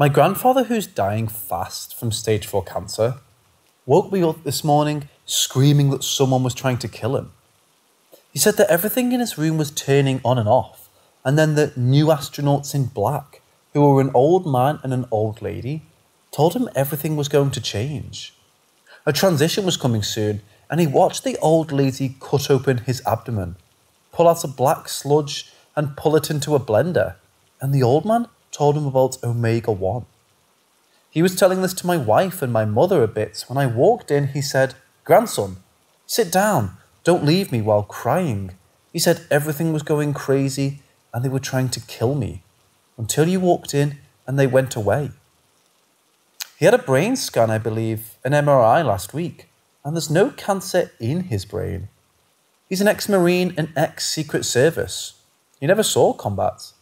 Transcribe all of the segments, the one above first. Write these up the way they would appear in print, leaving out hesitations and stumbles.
My grandfather, who's dying fast from stage 4 cancer, woke me up this morning screaming that someone was trying to kill him. He said that everything in his room was turning on and off, and then the new astronauts in black, who were an old man and an old lady, told him everything was going to change. A transition was coming soon, and he watched the old lady cut open his abdomen, pull out a black sludge and pull it into a blender, and the old man told him about Omega-1. He was telling this to my wife and my mother a bit. When I walked in, he said, "Grandson, sit down, don't leave me while crying." He said everything was going crazy and they were trying to kill me, until you walked in and they went away. He had a brain scan, I believe, an MRI last week, and there's no cancer in his brain. He's an ex-Marine and ex-Secret Service. He never saw combat.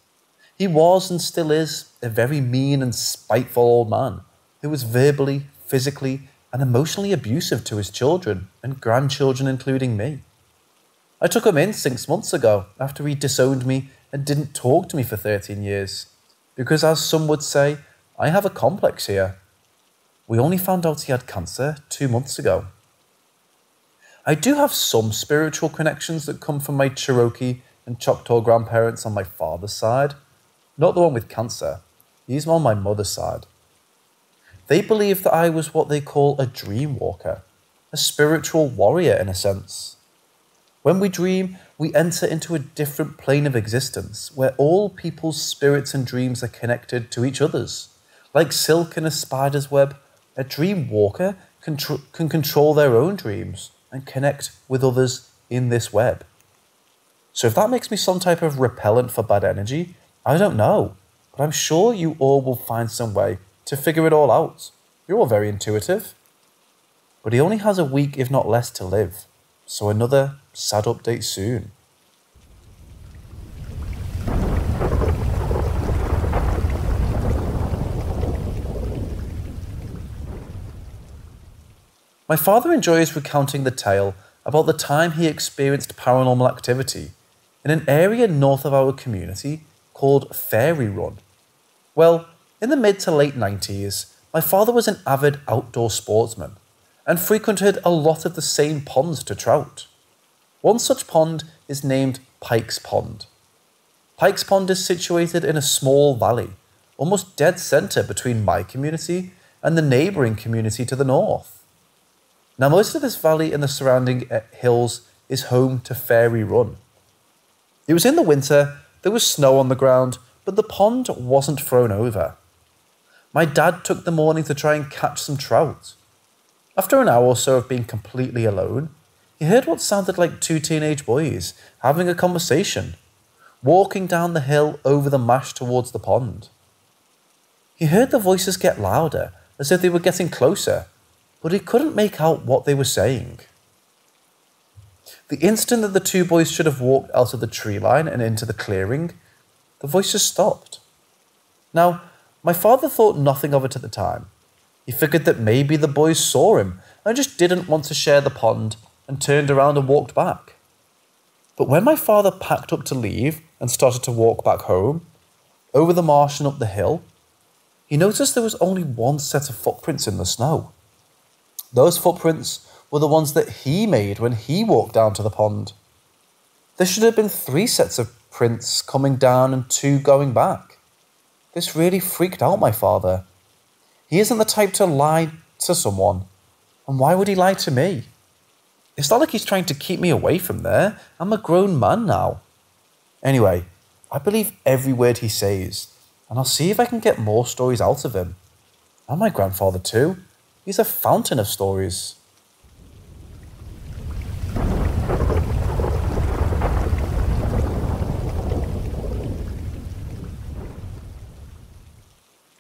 He was and still is a very mean and spiteful old man who was verbally, physically, and emotionally abusive to his children and grandchildren, including me. I took him in 6 months ago after he disowned me and didn't talk to me for 13 years, because as some would say, I have a complex here. We only found out he had cancer 2 months ago. I do have some spiritual connections that come from my Cherokee and Choctaw grandparents on my father's side. Not the one with cancer. He's on my mother's side. They believe that I was what they call a dream walker, a spiritual warrior in a sense. When we dream, we enter into a different plane of existence where all people's spirits and dreams are connected to each other's. Like silk in a spider's web, a dream walker can control their own dreams and connect with others in this web. So if that makes me some type of repellent for bad energy, I don't know, but I'm sure you all will find some way to figure it all out. You're all very intuitive. But he only has a week, if not less, to live. So another sad update soon. My father enjoys recounting the tale about the time he experienced paranormal activity in an area north of our community called Fairy Run. Well, in the mid to late 90s, my father was an avid outdoor sportsman and frequented a lot of the same ponds to trout. One such pond is named Pike's Pond. Pike's Pond is situated in a small valley, almost dead centre between my community and the neighbouring community to the north. Now, most of this valley and the surrounding hills is home to Fairy Run. It was in the winter. There was snow on the ground, but the pond wasn't frozen over. My dad took the morning to try and catch some trout. After an hour or so of being completely alone, he heard what sounded like two teenage boys having a conversation, walking down the hill over the marsh towards the pond. He heard the voices get louder, as if they were getting closer, but he couldn't make out what they were saying. The instant that the two boys should have walked out of the tree line and into the clearing, the voices stopped. Now, my father thought nothing of it at the time. He figured that maybe the boys saw him and just didn't want to share the pond and turned around and walked back. But when my father packed up to leave and started to walk back home, over the marsh and up the hill, he noticed there was only one set of footprints in the snow. Those footprints were the ones that he made when he walked down to the pond. There should have been 3 sets of prints coming down and 2 going back. This really freaked out my father. He isn't the type to lie to someone, and why would he lie to me? It's not like he's trying to keep me away from there. I'm a grown man now. Anyway, I believe every word he says, and I'll see if I can get more stories out of him. And my grandfather too. He's a fountain of stories.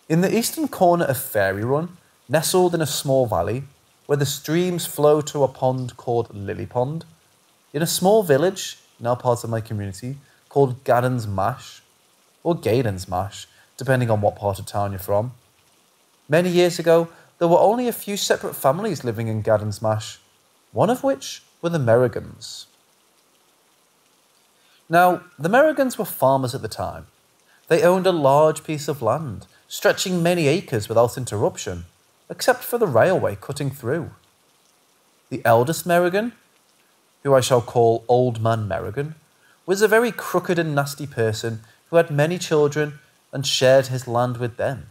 In the eastern corner of Fairy Run, nestled in a small valley, where the streams flow to a pond called Lily Pond, in a small village, now part of my community, called Gaddon's Mash, or Gaydon's Mash, depending on what part of town you're from. Many years ago, there were only a few separate families living in Gaddon's Mash, one of which were the Merrigans. Now, the Merrigans were farmers at the time. They owned a large piece of land, stretching many acres without interruption, except for the railway cutting through. The eldest Merrigan, who I shall call Old Man Merrigan, was a very crooked and nasty person who had many children and shared his land with them.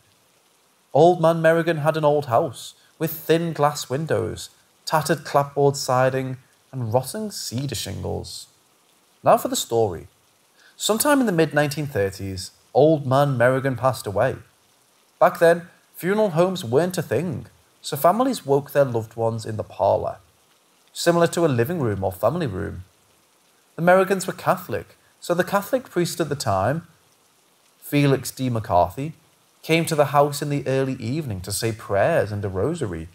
Old Man Merrigan had an old house with thin glass windows, tattered clapboard siding, and rotting cedar shingles. Now for the story. Sometime in the mid-1930s, Old Man Merrigan passed away. Back then, funeral homes weren't a thing, so families woke their loved ones in the parlour, similar to a living room or family room. The Merrigans were Catholic, so the Catholic priest at the time, Felix D. McCarthy, came to the house in the early evening to say prayers and a rosary.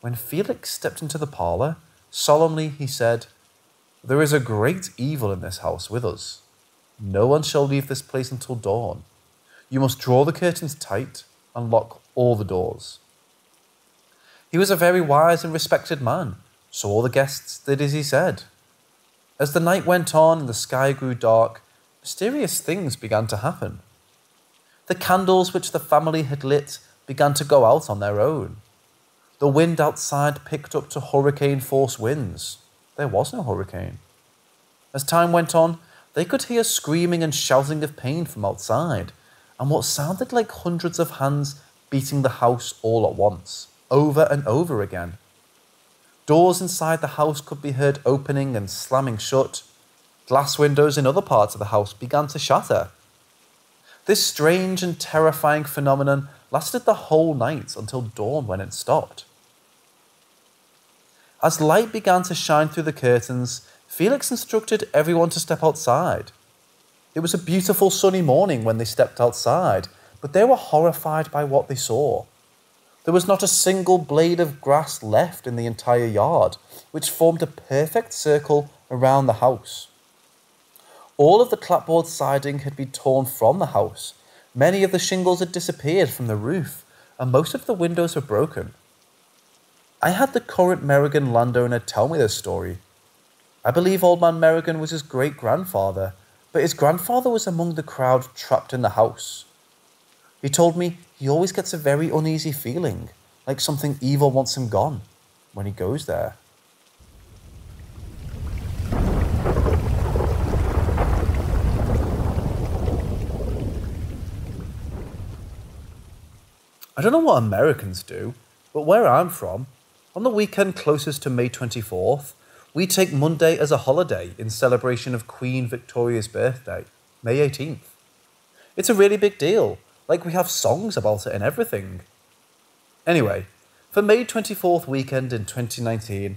When Felix stepped into the parlour, solemnly he said, "There is a great evil in this house with us. No one shall leave this place until dawn. You must draw the curtains tight and lock all the doors." He was a very wise and respected man, so all the guests did as he said. As the night went on and the sky grew dark, mysterious things began to happen. The candles which the family had lit began to go out on their own. The wind outside picked up to hurricane-force winds. There was no hurricane. As time went on, they could hear screaming and shouting of pain from outside, and what sounded like hundreds of hands beating the house all at once, over and over again. Doors inside the house could be heard opening and slamming shut. Glass windows in other parts of the house began to shatter. This strange and terrifying phenomenon lasted the whole night until dawn when it stopped. As light began to shine through the curtains, Felix instructed everyone to step outside. It was a beautiful sunny morning when they stepped outside, but they were horrified by what they saw. There was not a single blade of grass left in the entire yard, which formed a perfect circle around the house. All of the clapboard siding had been torn from the house, many of the shingles had disappeared from the roof, and most of the windows were broken. I had the current Merrigan landowner tell me this story. I believe Old Man Merrigan was his great-grandfather, but his grandfather was among the crowd trapped in the house. He told me he always gets a very uneasy feeling, like something evil wants him gone, when he goes there. I don't know what Americans do, but where I'm from, on the weekend closest to May 24th, we take Monday as a holiday in celebration of Queen Victoria's birthday, May 18th. It's a really big deal, like we have songs about it and everything. Anyway, for May 24th weekend in 2019,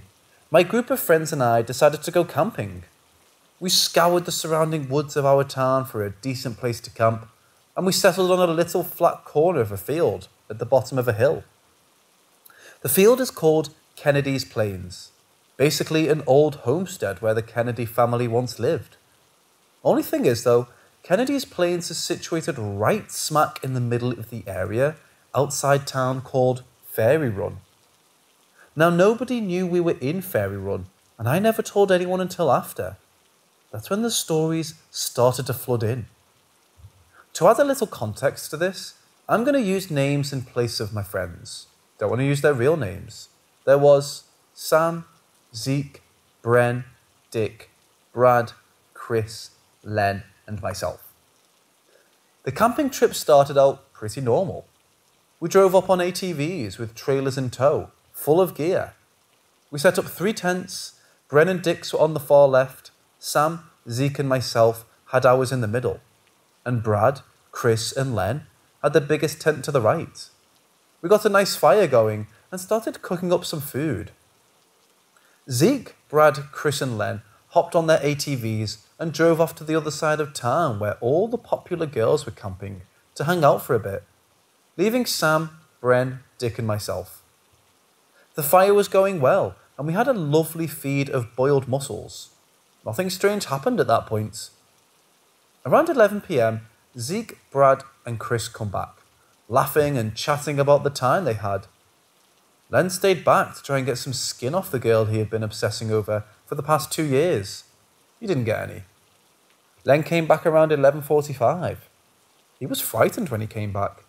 my group of friends and I decided to go camping. We scoured the surrounding woods of our town for a decent place to camp, and we settled on a little flat corner of a field at the bottom of a hill. The field is called Kennedy's Plains, basically an old homestead where the Kennedy family once lived. Only thing is though, Kennedy's Plains is situated right smack in the middle of the area, outside town called Fairy Run. Now nobody knew we were in Fairy Run, and I never told anyone until after. That's when the stories started to flood in. To add a little context to this, I'm going to use names in place of my friends. Don't want to use their real names. There was Sam, Zeke, Bren, Dick, Brad, Chris, Len, and myself. The camping trip started out pretty normal. We drove up on ATVs with trailers in tow, full of gear. We set up 3 tents. Bren and Dick's were on the far left. Sam, Zeke, and myself had ours in the middle. And Brad, Chris, and Len had the biggest tent to the right. We got a nice fire going and started cooking up some food. Zeke, Brad, Chris, and Len hopped on their ATVs and drove off to the other side of town where all the popular girls were camping to hang out for a bit, leaving Sam, Bren, Dick, and myself. The fire was going well, and we had a lovely feed of boiled mussels. Nothing strange happened at that point. Around 11 p.m, Zeke, Brad, and Chris come back, laughing and chatting about the time they had. Len stayed back to try and get some skin off the girl he had been obsessing over for the past 2 years. He didn't get any. Len came back around 11:45. He was frightened when he came back.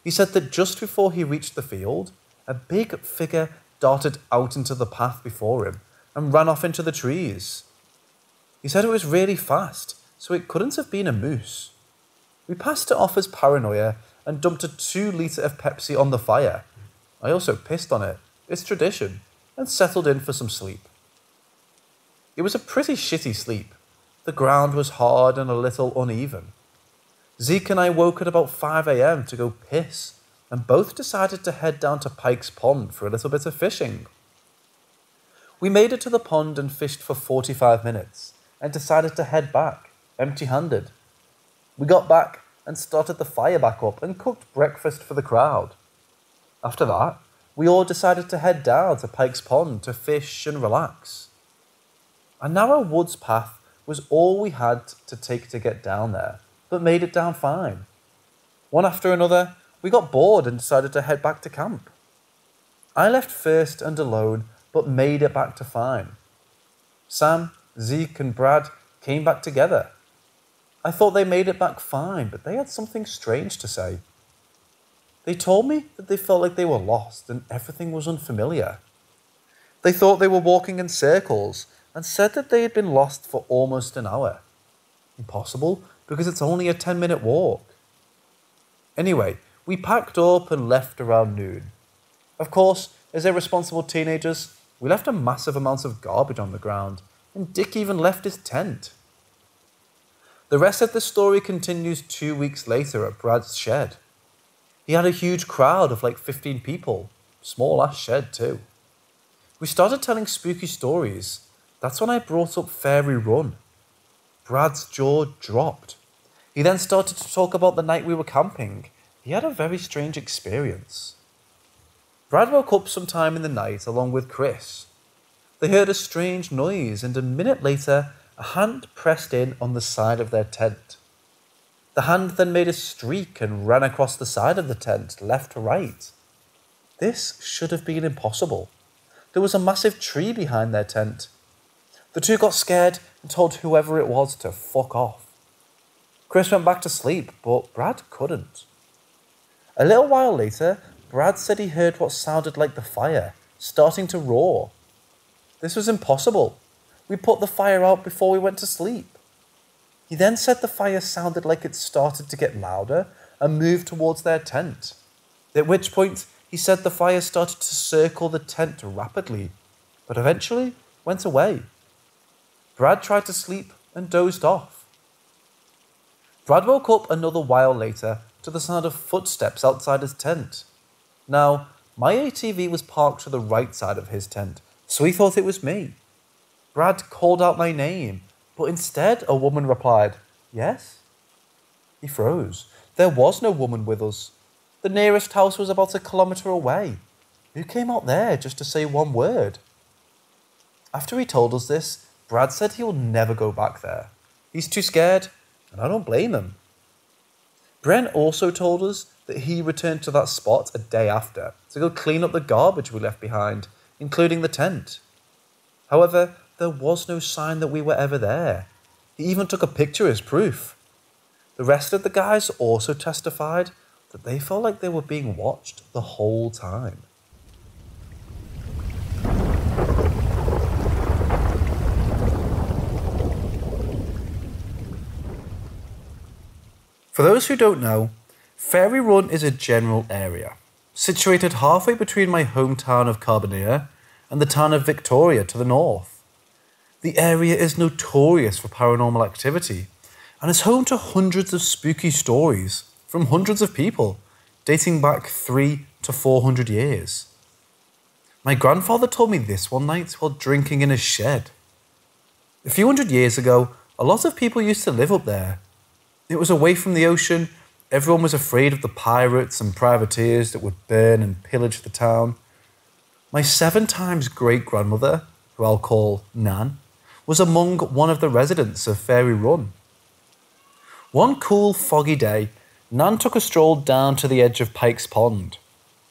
He said that just before he reached the field, a big figure darted out into the path before him and ran off into the trees. He said it was really fast, so it couldn't have been a moose. We passed it off as paranoia and dumped a 2 litre of Pepsi on the fire. I also pissed on it, it's tradition, and settled in for some sleep. It was a pretty shitty sleep. The ground was hard and a little uneven. Zeke and I woke at about 5 a.m. to go piss, and both decided to head down to Pike's Pond for a little bit of fishing. We made it to the pond and fished for 45 minutes, and decided to head back, empty-handed. We got back and started the fire back up and cooked breakfast for the crowd. After that, we all decided to head down to Pike's Pond to fish and relax. A narrow woods path was all we had to take to get down there, but made it down fine. One after another, we got bored and decided to head back to camp. I left first and alone, but made it back to fine. Sam, Zeke and Brad came back together. I thought they made it back fine, but they had something strange to say. They told me that they felt like they were lost and everything was unfamiliar. They thought they were walking in circles and said that they had been lost for almost an hour. Impossible, because it's only a 10-minute walk. Anyway, we packed up and left around noon. Of course, as irresponsible teenagers, we left a massive amount of garbage on the ground, and Dick even left his tent. The rest of the story continues 2 weeks later at Brad's shed. He had a huge crowd of like 15 people, small ass shed too. We started telling spooky stories. That's when I brought up Fairy Run. Brad's jaw dropped. He then started to talk about the night we were camping. He had a very strange experience. Brad woke up sometime in the night along with Chris. They heard a strange noise, and a minute later, a hand pressed in on the side of their tent. The hand then made a streak and ran across the side of the tent, left to right. This should have been impossible. There was a massive tree behind their tent. The two got scared and told whoever it was to fuck off. Chris went back to sleep, but Brad couldn't. A little while later, Brad said he heard what sounded like the fire, starting to roar. This was impossible. We put the fire out before we went to sleep. He then said the fire sounded like it started to get louder and moved towards their tent. At which point, he said the fire started to circle the tent rapidly, but eventually went away. Brad tried to sleep and dozed off. Brad woke up another while later to the sound of footsteps outside his tent. Now, my ATV was parked to the right side of his tent, so he thought it was me. Brad called out my name, but instead a woman replied, "Yes?" He froze. There was no woman with us. The nearest house was about 1 kilometre away. Who came out there just to say one word? After he told us this, Brad said he will never go back there. He's too scared, and I don't blame him. Brent also told us that he returned to that spot a day after to go clean up the garbage we left behind, including the tent. However, there was no sign that we were ever there. He even took a picture as proof. The rest of the guys also testified that they felt like they were being watched the whole time. For those who don't know, Fairy Run is a general area, situated halfway between my hometown of Carbonear and the town of Victoria to the north. The area is notorious for paranormal activity and is home to hundreds of spooky stories from hundreds of people, dating back 300 to 400 years. My grandfather told me this one night while drinking in his shed. A few hundred years ago, a lot of people used to live up there. It was away from the ocean. Everyone was afraid of the pirates and privateers that would burn and pillage the town. My 7 times great-grandmother, who I'll call Nan, was among one of the residents of Fairy Run. One cool, foggy day, Nan took a stroll down to the edge of Pike's Pond,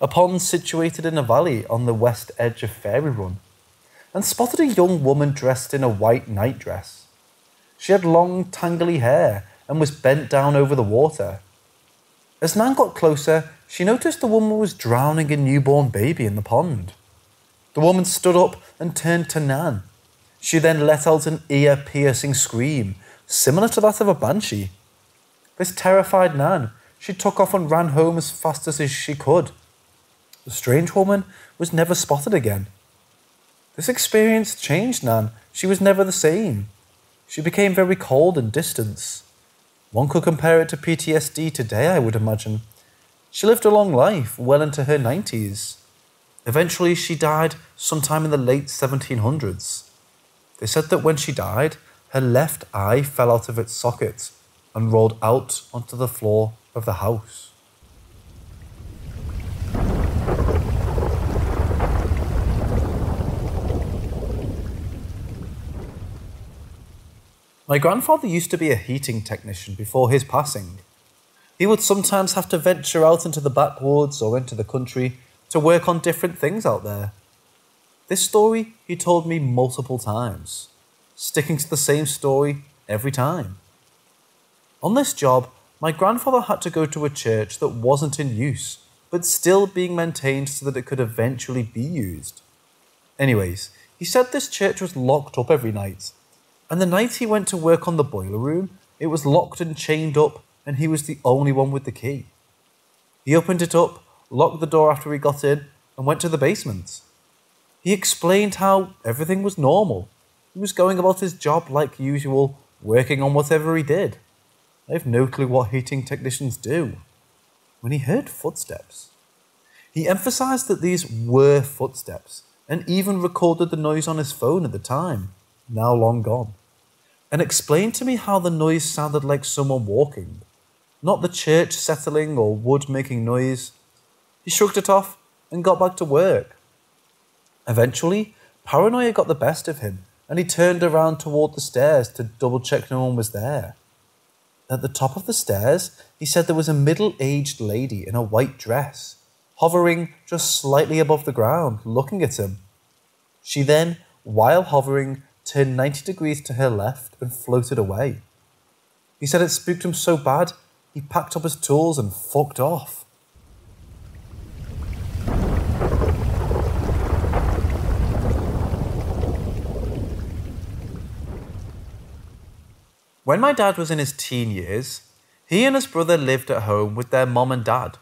a pond situated in a valley on the west edge of Fairy Run, and spotted a young woman dressed in a white nightdress. She had long, tangly hair and was bent down over the water. As Nan got closer, she noticed the woman was drowning a newborn baby in the pond. The woman stood up and turned to Nan. She then let out an ear-piercing scream, similar to that of a banshee. This terrified Nan. She took off and ran home as fast as she could. The strange woman was never spotted again. This experience changed Nan. She was never the same. She became very cold and distant. One could compare it to PTSD today, I would imagine. She lived a long life, well into her 90s. Eventually, she died sometime in the late 1700s. They said that when she died, her left eye fell out of its socket and rolled out onto the floor of the house. My grandfather used to be a heating technician before his passing. He would sometimes have to venture out into the backwoods or into the country to work on different things out there. This story he told me multiple times, sticking to the same story every time. On this job, my grandfather had to go to a church that wasn't in use, but still being maintained so that it could eventually be used. Anyways, he said this church was locked up every night, and the night he went to work on the boiler room, it was locked and chained up, and he was the only one with the key. He opened it up, locked the door after he got in, and went to the basement. He explained how everything was normal. He was going about his job like usual, working on whatever he did. I have no clue what heating technicians do. When he heard footsteps, he emphasized that these were footsteps, and even recorded the noise on his phone at the time, now long gone, and explained to me how the noise sounded like someone walking, not the church settling or wood making noise. He shrugged it off and got back to work. Eventually, paranoia got the best of him, and he turned around toward the stairs to double check no one was there. At the top of the stairs, he said there was a middle-aged lady in a white dress, hovering just slightly above the ground, looking at him. She then, while hovering, turned 90 degrees to her left and floated away. He said it spooked him so bad, he packed up his tools and fucked off. When my dad was in his teen years, he and his brother lived at home with their mom and dad.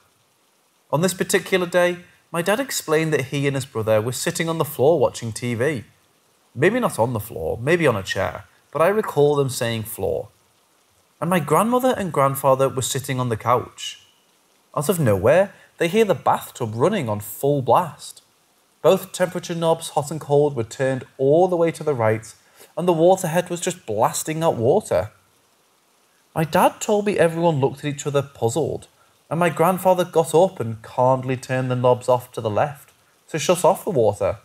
On this particular day, my dad explained that he and his brother were sitting on the floor watching TV. Maybe not on the floor, maybe on a chair, but I recall them saying floor. And my grandmother and grandfather were sitting on the couch. Out of nowhere, they hear the bathtub running on full blast. Both temperature knobs, hot and cold, were turned all the way to the right, and the water head was just blasting out water. My dad told me everyone looked at each other puzzled, and my grandfather got up and calmly turned the knobs off to the left to shut off the water.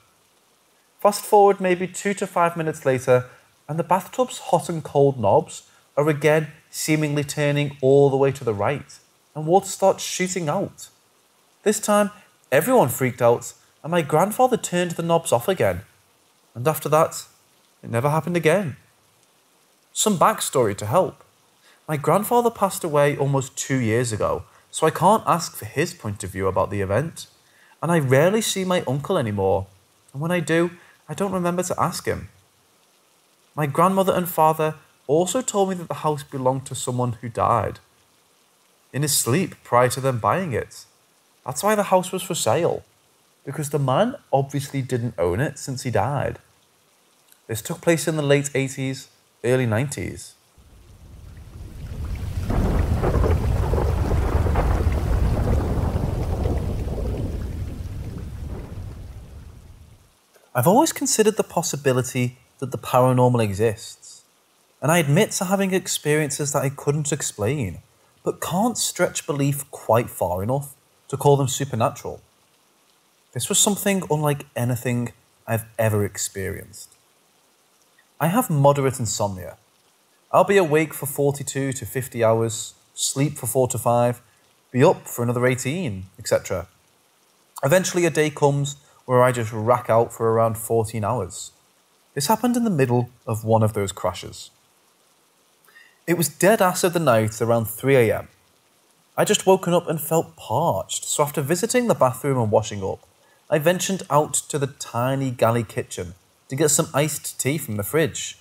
Fast forward maybe 2 to 5 minutes later, and the bathtub's hot and cold knobs are again seemingly turning all the way to the right, and water starts shooting out. This time, everyone freaked out, and my grandfather turned the knobs off again. And after that, it never happened again. Some backstory to help. My grandfather passed away almost 2 years ago, so I can't ask for his point of view about the event, and I rarely see my uncle anymore, and when I do, I don't remember to ask him. My grandmother and father also told me that the house belonged to someone who died in his sleep prior to them buying it. That's why the house was for sale, because the man obviously didn't own it since he died. This took place in the late 80s, early 90s. I've always considered the possibility that the paranormal exists, and I admit to having experiences that I couldn't explain, but can't stretch belief quite far enough to call them supernatural. This was something unlike anything I've ever experienced. I have moderate insomnia. I'll be awake for 42 to 50 hours, sleep for 4 to 5, be up for another 18, etc. Eventually a day comes where I just rack out for around 14 hours. This happened in the middle of one of those crashes. It was dead ass of the night around 3 AM. I just woken up and felt parched, so after visiting the bathroom and washing up, I ventured out to the tiny galley kitchen to get some iced tea from the fridge.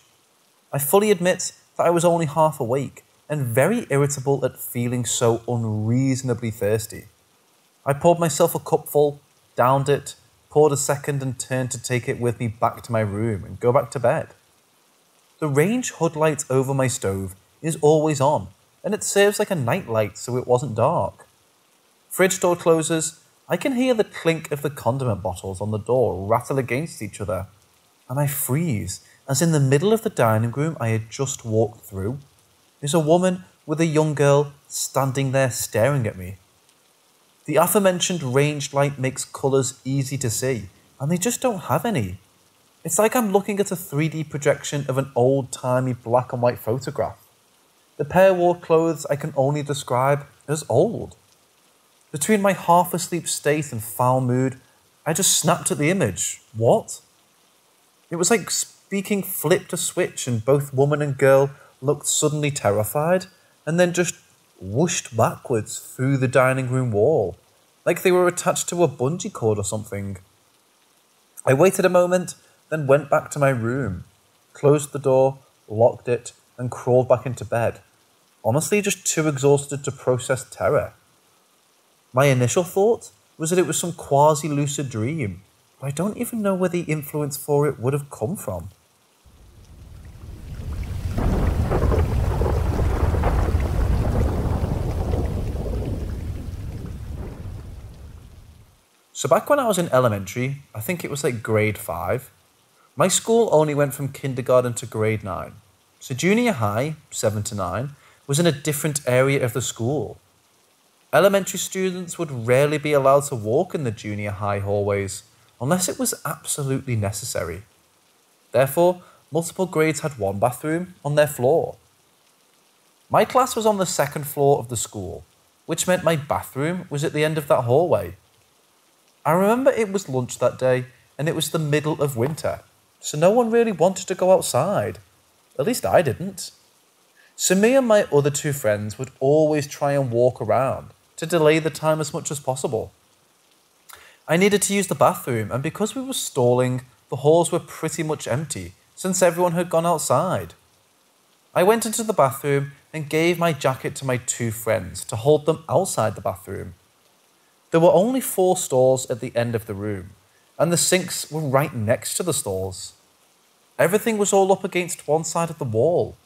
I fully admit that I was only half awake and very irritable at feeling so unreasonably thirsty. I poured myself a cupful, downed it, poured a second and turned to take it with me back to my room and go back to bed. The range hood light over my stove is always on, and it serves like a night light so it wasn't dark. Fridge door closes, I can hear the clink of the condiment bottles on the door rattle against each other, and I freeze as in the middle of the dining room I had just walked through is a woman with a young girl standing there staring at me. The aforementioned ranged light makes colours easy to see, and they just don't have any. It's like I'm looking at a 3D projection of an old-timey black and white photograph. The pair wore clothes I can only describe as old. Between my half-asleep state and foul mood, I just snapped at the image. What? It was like speaking flipped a switch and both woman and girl looked suddenly terrified and then just whooshed backwards through the dining room wall, like they were attached to a bungee cord or something. I waited a moment, then went back to my room, closed the door, locked it, and crawled back into bed, honestly just too exhausted to process terror. My initial thought was that it was some quasi-lucid dream, but I don't even know where the influence for it would have come from. So back when I was in elementary, I think it was like grade 5, my school only went from kindergarten to grade 9. So junior high, 7 to 9, was in a different area of the school. Elementary students would rarely be allowed to walk in the junior high hallways unless it was absolutely necessary. Therefore, multiple grades had one bathroom on their floor. My class was on the second floor of the school, which meant my bathroom was at the end of that hallway. I remember it was lunch that day and it was the middle of winter, so no one really wanted to go outside. At least I didn't. So me and my other 2 friends would always try and walk around to delay the time as much as possible. I needed to use the bathroom, and because we were stalling, the halls were pretty much empty since everyone had gone outside. I went into the bathroom and gave my jacket to my 2 friends to hold them outside the bathroom. There were only 4 stalls at the end of the room, and the sinks were right next to the stalls. Everything was all up against one side of the wall.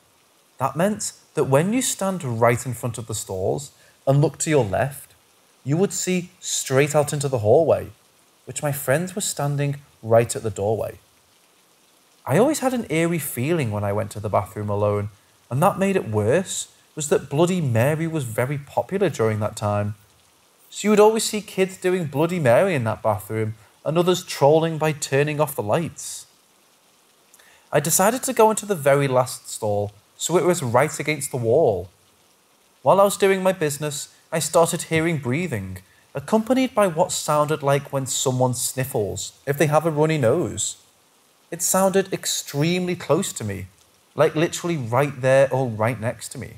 That meant that when you stand right in front of the stalls and look to your left, you would see straight out into the hallway, which my friends were standing right at the doorway. I always had an eerie feeling when I went to the bathroom alone, and that made it worse was that Bloody Mary was very popular during that time. So you would always see kids doing Bloody Mary in that bathroom and others trolling by turning off the lights. I decided to go into the very last stall, so it was right against the wall. While I was doing my business, I started hearing breathing, accompanied by what sounded like when someone sniffles if they have a runny nose. It sounded extremely close to me, like literally right there or right next to me.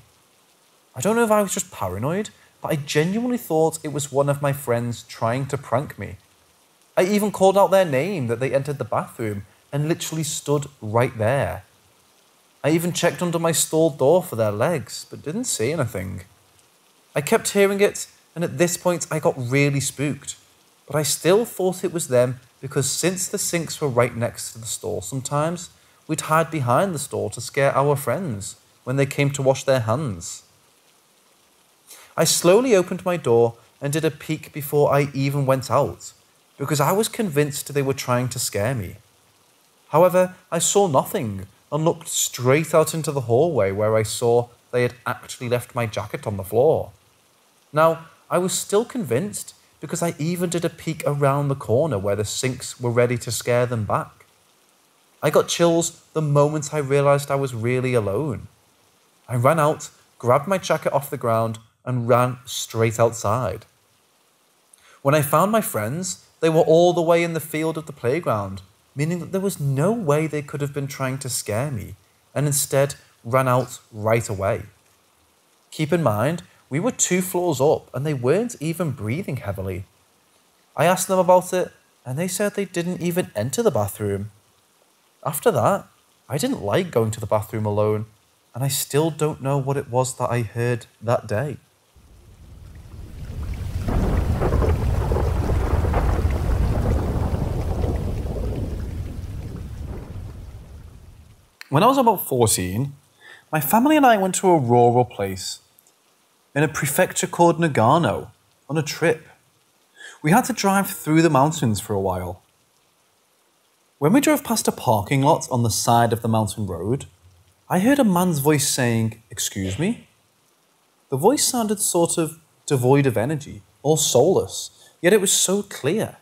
I don't know if I was just paranoid, but I genuinely thought it was one of my friends trying to prank me. I even called out their name that they entered the bathroom and literally stood right there. I even checked under my stall door for their legs, but didn't see anything. I kept hearing it, and at this point I got really spooked, but I still thought it was them because since the sinks were right next to the stall sometimes, we'd hide behind the stall to scare our friends when they came to wash their hands. I slowly opened my door and did a peek before I even went out, because I was convinced they were trying to scare me. However, I saw nothing and looked straight out into the hallway where I saw they had actually left my jacket on the floor. Now, I was still convinced because I even did a peek around the corner where the sinks were ready to scare them back. I got chills the moment I realised I was really alone. I ran out, grabbed my jacket off the ground, and ran straight outside. When I found my friends, they were all the way in the field of the playground, meaning that there was no way they could have been trying to scare me, and instead ran out right away. Keep in mind, we were 2 floors up and they weren't even breathing heavily. I asked them about it and they said they didn't even enter the bathroom. After that, I didn't like going to the bathroom alone, and I still don't know what it was that I heard that day. When I was about 14, my family and I went to a rural place in a prefecture called Nagano on a trip. We had to drive through the mountains for a while. When we drove past a parking lot on the side of the mountain road, I heard a man's voice saying, "Excuse me?" The voice sounded sort of devoid of energy, or soulless, yet it was so clear.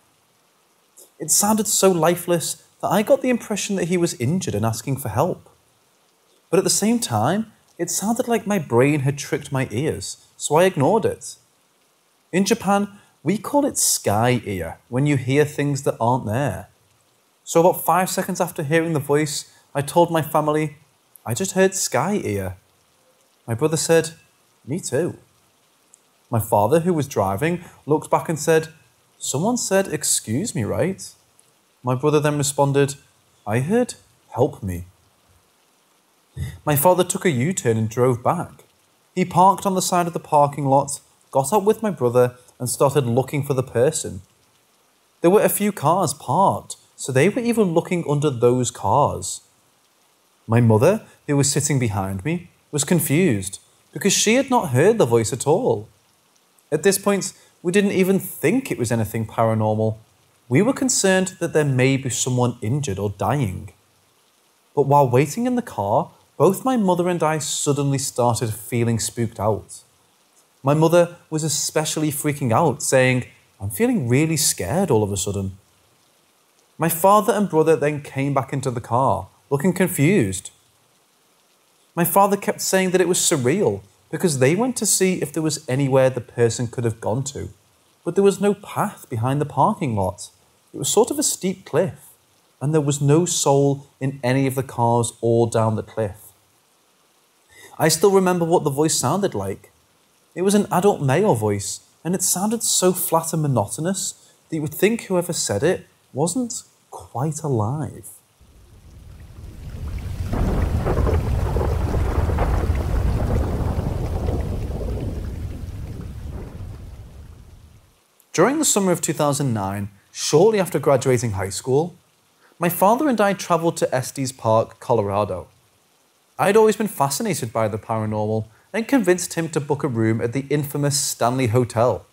It sounded so lifeless that I got the impression that he was injured and asking for help. But at the same time, it sounded like my brain had tricked my ears, so I ignored it. In Japan, we call it sky ear when you hear things that aren't there. So about 5 seconds after hearing the voice, I told my family, "I just heard sky ear." My brother said, "Me too." My father, who was driving, looked back and said, "Someone said, 'Excuse me,' right?" My brother then responded, "I heard, 'Help me.'" My father took a U-turn and drove back. He parked on the side of the parking lot, got out with my brother, and started looking for the person. There were a few cars parked, so they were even looking under those cars. My mother, who was sitting behind me, was confused because she had not heard the voice at all. At this point, we didn't even think it was anything paranormal. We were concerned that there may be someone injured or dying. But while waiting in the car, both my mother and I suddenly started feeling spooked out. My mother was especially freaking out, saying, "I'm feeling really scared all of a sudden." My father and brother then came back into the car, looking confused. My father kept saying that it was surreal because they went to see if there was anywhere the person could have gone to, but there was no path behind the parking lot. It was sort of a steep cliff, and there was no soul in any of the cars all down the cliff. I still remember what the voice sounded like. It was an adult male voice, and it sounded so flat and monotonous that you would think whoever said it wasn't quite alive. During the summer of 2009, shortly after graduating high school, my father and I travelled to Estes Park, Colorado. I'd always been fascinated by the paranormal and convinced him to book a room at the infamous Stanley Hotel.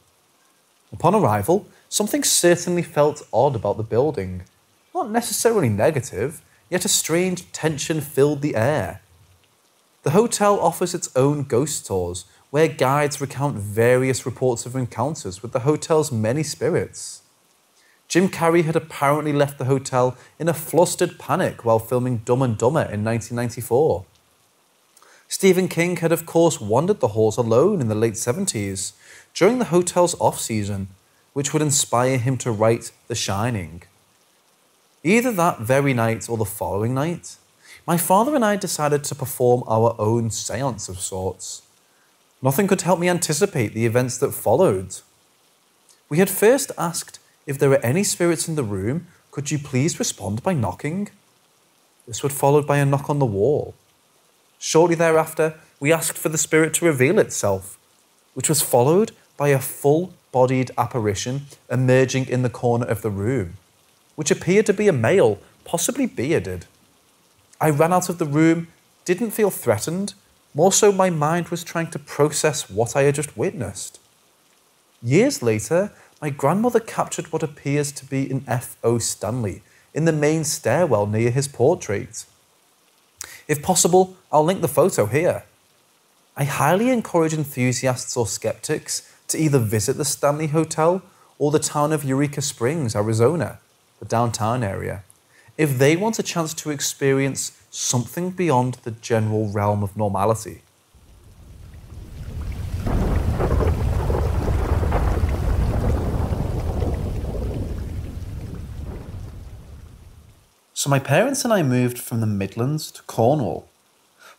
Upon arrival, something certainly felt odd about the building. Not necessarily negative, yet a strange tension filled the air. The hotel offers its own ghost tours, where guides recount various reports of encounters with the hotel's many spirits. Jim Carrey had apparently left the hotel in a flustered panic while filming Dumb and Dumber in 1994. Stephen King had of course wandered the halls alone in the late 70s, during the hotel's off-season, which would inspire him to write The Shining. Either that very night or the following night, my father and I decided to perform our own séance of sorts. Nothing could help me anticipate the events that followed. We had first asked if there were any spirits in the room, could you please respond by knocking? This was followed by a knock on the wall. Shortly thereafter, we asked for the spirit to reveal itself, which was followed by a full-bodied apparition emerging in the corner of the room, which appeared to be a male, possibly bearded. I ran out of the room, didn't feel threatened, more so my mind was trying to process what I had just witnessed. Years later, my grandmother captured what appears to be an F.O. Stanley in the main stairwell near his portrait. If possible, I'll link the photo here. I highly encourage enthusiasts or skeptics to either visit the Stanley Hotel or the town of Eureka Springs, Arizona, the downtown area, if they want a chance to experience something beyond the general realm of normality. So my parents and I moved from the Midlands to Cornwall.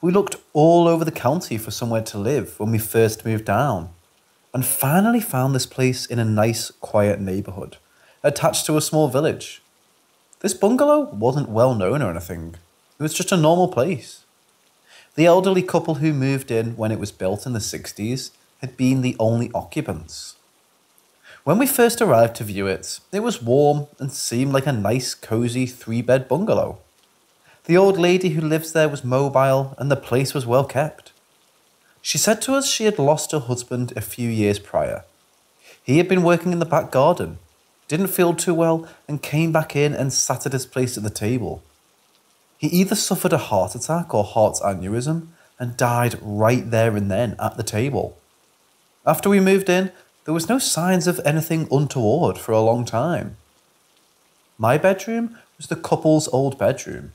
We looked all over the county for somewhere to live when we first moved down, and finally found this place in a nice, quiet neighbourhood, attached to a small village. This bungalow wasn't well known or anything. It was just a normal place. The elderly couple who moved in when it was built in the 60s had been the only occupants. When we first arrived to view it, it was warm and seemed like a nice, cosy 3-bed bungalow. The old lady who lives there was mobile and the place was well kept. She said to us she had lost her husband a few years prior. He had been working in the back garden, didn't feel too well, and came back in and sat at his place at the table. He either suffered a heart attack or heart aneurysm and died right there and then at the table. After we moved in, there was no signs of anything untoward for a long time. My bedroom was the couple's old bedroom.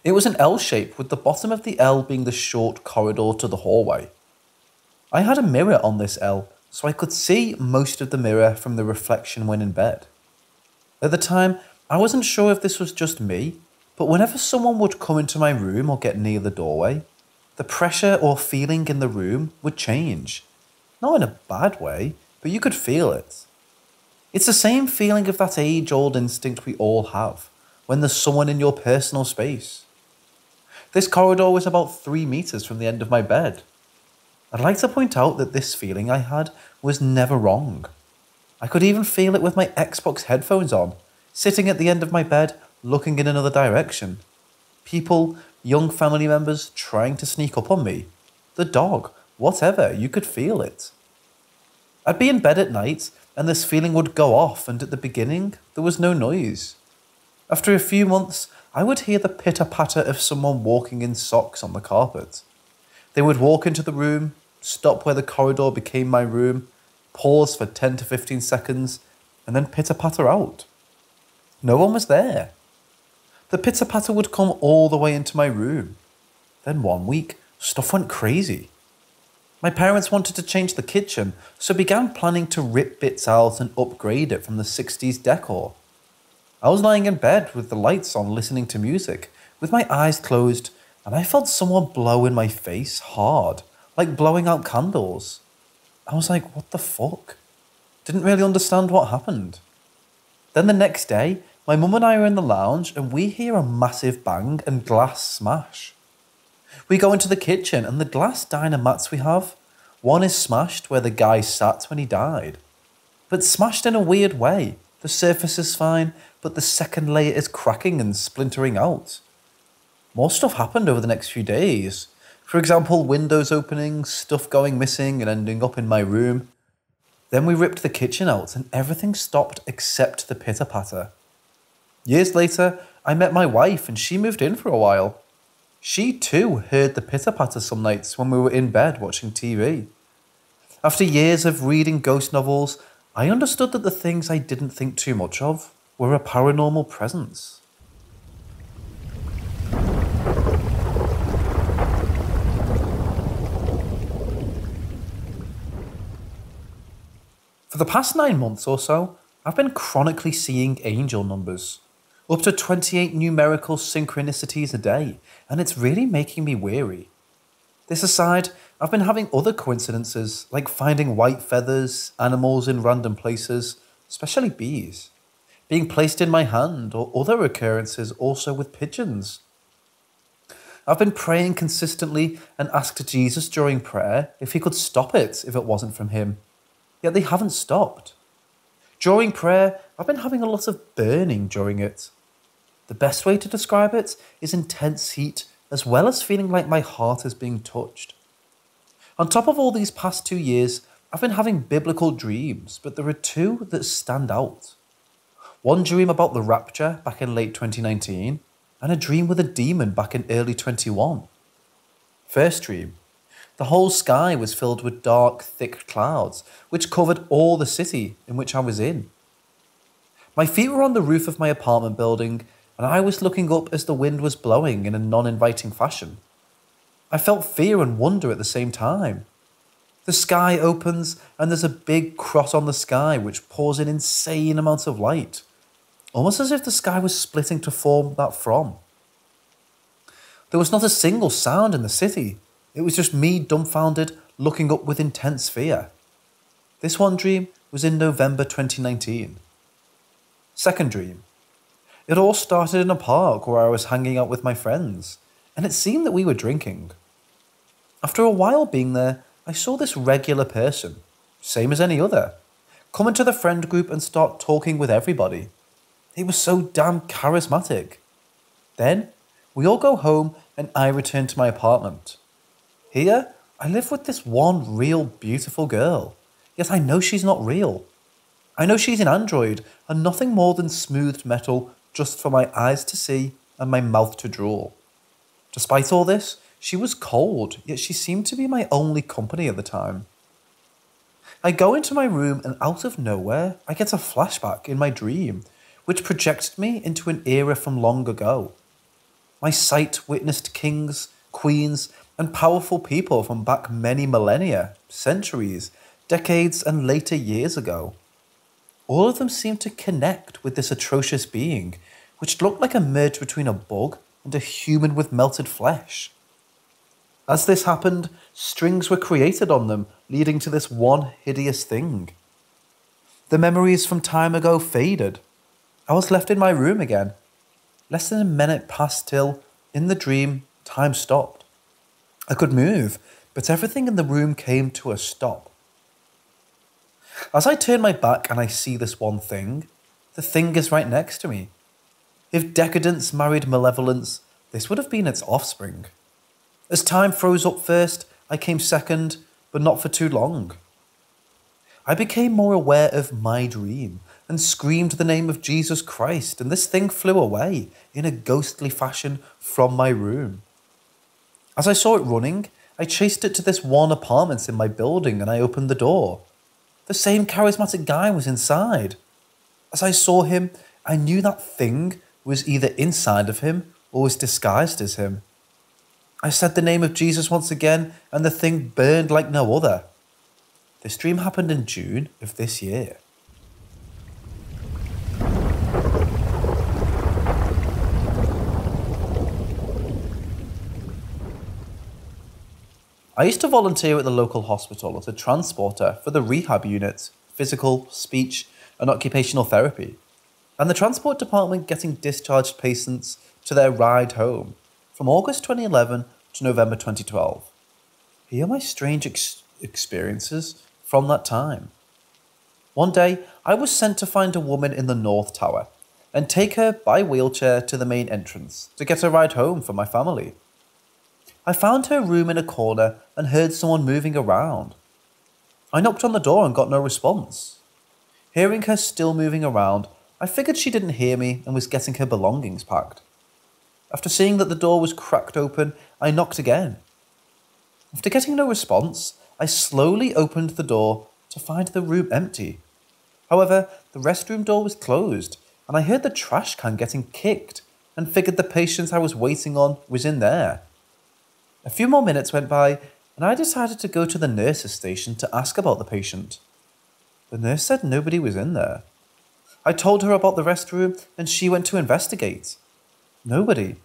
It was an L shape with the bottom of the L being the short corridor to the hallway. I had a mirror on this L, so I could see most of the mirror from the reflection when in bed. At the time, I wasn't sure if this was just me, but whenever someone would come into my room or get near the doorway, the pressure or feeling in the room would change. Not in a bad way, but you could feel it. It's the same feeling of that age-old instinct we all have when there's someone in your personal space. This corridor was about 3 meters from the end of my bed. I'd like to point out that this feeling I had was never wrong. I could even feel it with my Xbox headphones on, sitting at the end of my bed, looking in another direction. People, young family members, trying to sneak up on me. The dog, whatever, you could feel it. I'd be in bed at night, and this feeling would go off, and at the beginning, there was no noise. After a few months, I would hear the pitter-patter of someone walking in socks on the carpet. They would walk into the room, stop where the corridor became my room, pause for 10 to 15 seconds, and then pitter-patter out. No one was there. The pitter-patter would come all the way into my room. Then one week, stuff went crazy. My parents wanted to change the kitchen, so began planning to rip bits out and upgrade it from the 60s decor. I was lying in bed with the lights on listening to music, with my eyes closed, and I felt someone blow in my face hard, like blowing out candles. I was like, what the fuck? Didn't really understand what happened. Then the next day, my mum and I are in the lounge and we hear a massive bang and glass smash. We go into the kitchen and the glass diner mats we have, one is smashed where the guy sat when he died. But smashed in a weird way. The surface is fine, but the second layer is cracking and splintering out. More stuff happened over the next few days. For example, windows opening, stuff going missing and ending up in my room. Then we ripped the kitchen out and everything stopped except the pitter-patter. Years later, I met my wife and she moved in for a while. She too heard the pitter-patter some nights when we were in bed watching TV. After years of reading ghost novels, I understood that the things I didn't think too much of were a paranormal presence. For the past 9 months or so, I've been chronically seeing angel numbers. Up to 28 numerical synchronicities a day, and it's really making me weary. This aside, I've been having other coincidences, like finding white feathers, animals in random places, especially bees, being placed in my hand, or other occurrences also with pigeons. I've been praying consistently and asked Jesus during prayer if he could stop it if it wasn't from him, yet they haven't stopped. During prayer, I've been having a lot of burning during it. The best way to describe it is intense heat, as well as feeling like my heart is being touched. On top of all these past 2 years, I've been having biblical dreams, but there are 2 that stand out. One dream about the rapture back in late 2019, and a dream with a demon back in early 21. First dream. The whole sky was filled with dark, thick clouds, which covered all the city in which I was in. My feet were on the roof of my apartment building, and I was looking up as the wind was blowing in a non-inviting fashion. I felt fear and wonder at the same time. The sky opens, and there's a big cross on the sky which pours in insane amounts of light, almost as if the sky was splitting to form that from. There was not a single sound in the city. It was just me dumbfounded, looking up with intense fear. This one dream was in November 2019. Second dream. It all started in a park where I was hanging out with my friends, and it seemed that we were drinking. After a while being there, I saw this regular person, same as any other, come into the friend group and start talking with everybody. He was so damn charismatic. Then, we all go home and I return to my apartment. Here, I live with this one real beautiful girl, yet I know she's not real. I know she's an android and nothing more than smoothed metal just for my eyes to see and my mouth to draw. Despite all this, she was cold, yet she seemed to be my only company at the time. I go into my room and out of nowhere, I get a flashback in my dream, which projected me into an era from long ago. My sight witnessed kings, queens, and powerful people from back many millennia, centuries, decades, and later years ago. All of them seemed to connect with this atrocious being, which looked like a merge between a bug and a human with melted flesh. As this happened, strings were created on them, leading to this one hideous thing. The memories from time ago faded. I was left in my room again. Less than a minute passed till, in the dream, time stopped. I could move, but everything in the room came to a stop. As I turn my back and I see this one thing, the thing is right next to me. If decadence married malevolence, this would have been its offspring. As time froze up first, I came second, but not for too long. I became more aware of my dream and screamed the name of Jesus Christ, and this thing flew away in a ghostly fashion from my room. As I saw it running, I chased it to this one apartment in my building and I opened the door. The same charismatic guy was inside. As I saw him, I knew that thing was either inside of him or was disguised as him. I said the name of Jesus once again, and the thing burned like no other. This dream happened in June of this year. I used to volunteer at the local hospital as a transporter for the rehab unit, physical, speech, and occupational therapy, and the transport department getting discharged patients to their ride home from August 2011 to November 2012. Here are my strange experiences from that time. One day, I was sent to find a woman in the North Tower and take her by wheelchair to the main entrance to get a ride home for my family. I found her room in a corner and heard someone moving around. I knocked on the door and got no response. Hearing her still moving around, I figured she didn't hear me and was getting her belongings packed. After seeing that the door was cracked open, I knocked again. After getting no response, I slowly opened the door to find the room empty. However, the restroom door was closed, and I heard the trash can getting kicked and figured the patient I was waiting on was in there. A few more minutes went by, and I decided to go to the nurse's station to ask about the patient. The nurse said nobody was in there. I told her about the restroom, and she went to investigate. Nobody,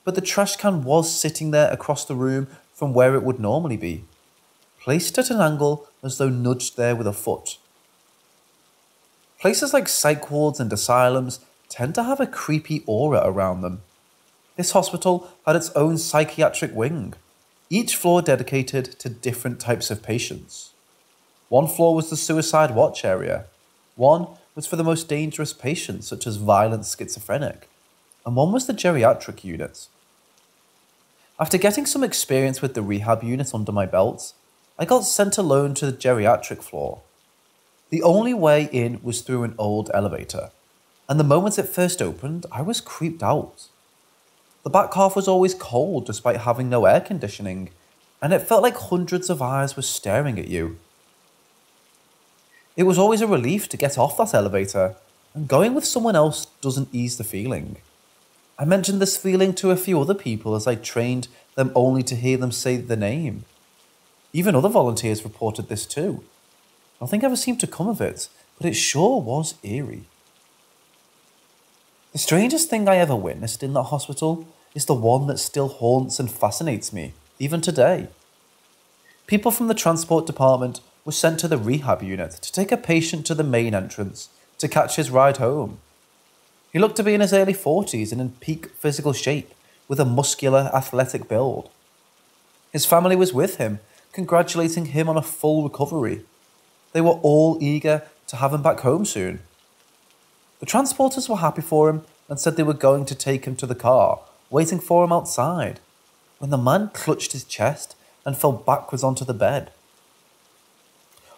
but the trash can was sitting there across the room from where it would normally be, placed at an angle as though nudged there with a foot. Places like psych wards and asylums tend to have a creepy aura around them. This hospital had its own psychiatric wing, each floor dedicated to different types of patients. One floor was the suicide watch area, one was for the most dangerous patients such as violent schizophrenic, and one was the geriatric unit. After getting some experience with the rehab unit under my belt, I got sent alone to the geriatric floor. The only way in was through an old elevator, and the moment it first opened, I was creeped out. The back half was always cold despite having no air conditioning, and it felt like hundreds of eyes were staring at you. It was always a relief to get off that elevator, and going with someone else doesn't ease the feeling. I mentioned this feeling to a few other people as I trained them only to hear them say the name. Even other volunteers reported this too. Nothing ever seemed to come of it, but it sure was eerie. The strangest thing I ever witnessed in that hospital is the one that still haunts and fascinates me, even today. People from the transport department were sent to the rehab unit to take a patient to the main entrance to catch his ride home. He looked to be in his early 40s and in peak physical shape, with a muscular, athletic build. His family was with him, congratulating him on a full recovery. They were all eager to have him back home soon. The transporters were happy for him and said they were going to take him to the car, waiting for him outside, when the man clutched his chest and fell backwards onto the bed.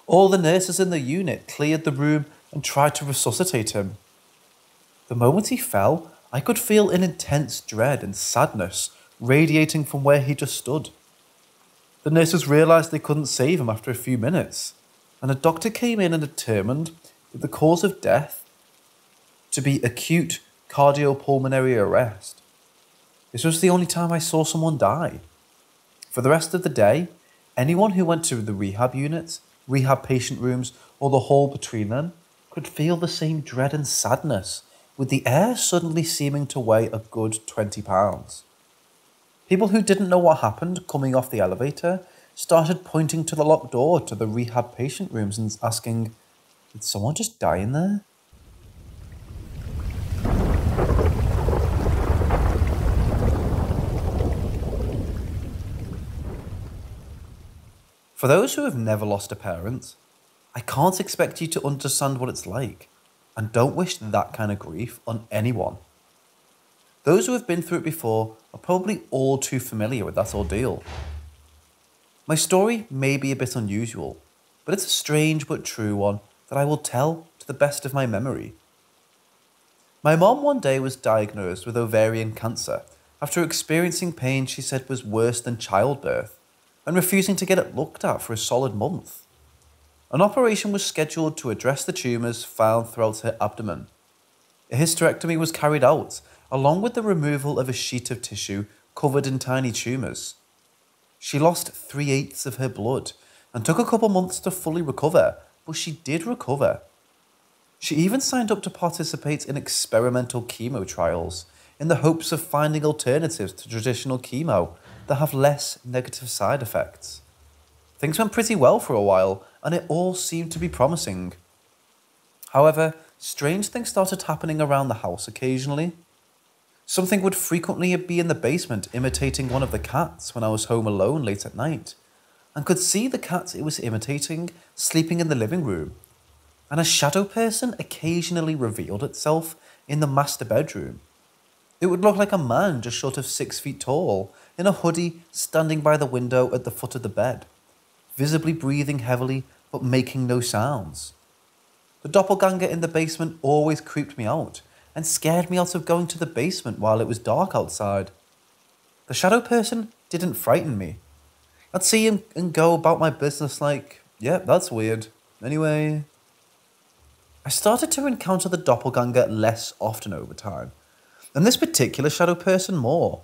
All the nurses in the unit cleared the room and tried to resuscitate him. The moment he fell, I could feel an intense dread and sadness radiating from where he just stood. The nurses realised they couldn't save him after a few minutes, and a doctor came in and determined that the cause of death to be acute cardiopulmonary arrest. This was the only time I saw someone die. For the rest of the day, anyone who went to the rehab units, rehab patient rooms, or the hall between them could feel the same dread and sadness, with the air suddenly seeming to weigh a good 20 pounds. People who didn't know what happened coming off the elevator started pointing to the locked door to the rehab patient rooms and asking, "Did someone just die in there?" For those who have never lost a parent, I can't expect you to understand what it's like, and don't wish that kind of grief on anyone. Those who have been through it before are probably all too familiar with that ordeal. My story may be a bit unusual, but it's a strange but true one that I will tell to the best of my memory. My mom one day was diagnosed with ovarian cancer after experiencing pain she said was worse than childbirth, and refusing to get it looked at for a solid month. An operation was scheduled to address the tumours found throughout her abdomen. A hysterectomy was carried out, along with the removal of a sheet of tissue covered in tiny tumours. She lost 3/8 of her blood and took a couple months to fully recover, but she did recover. She even signed up to participate in experimental chemo trials in the hopes of finding alternatives to traditional chemo that have less negative side effects. Things went pretty well for a while, and it all seemed to be promising. However, strange things started happening around the house occasionally. Something would frequently be in the basement imitating one of the cats when I was home alone late at night, and could see the cat it was imitating sleeping in the living room. And a shadow person occasionally revealed itself in the master bedroom. It would look like a man just short of 6 feet tall, in a hoodie, standing by the window at the foot of the bed, visibly breathing heavily but making no sounds. The doppelganger in the basement always creeped me out and scared me out of going to the basement while it was dark outside. The shadow person didn't frighten me. I'd see him and go about my business like, yeah, that's weird. Anyway, I started to encounter the doppelganger less often over time, and this particular shadow person more.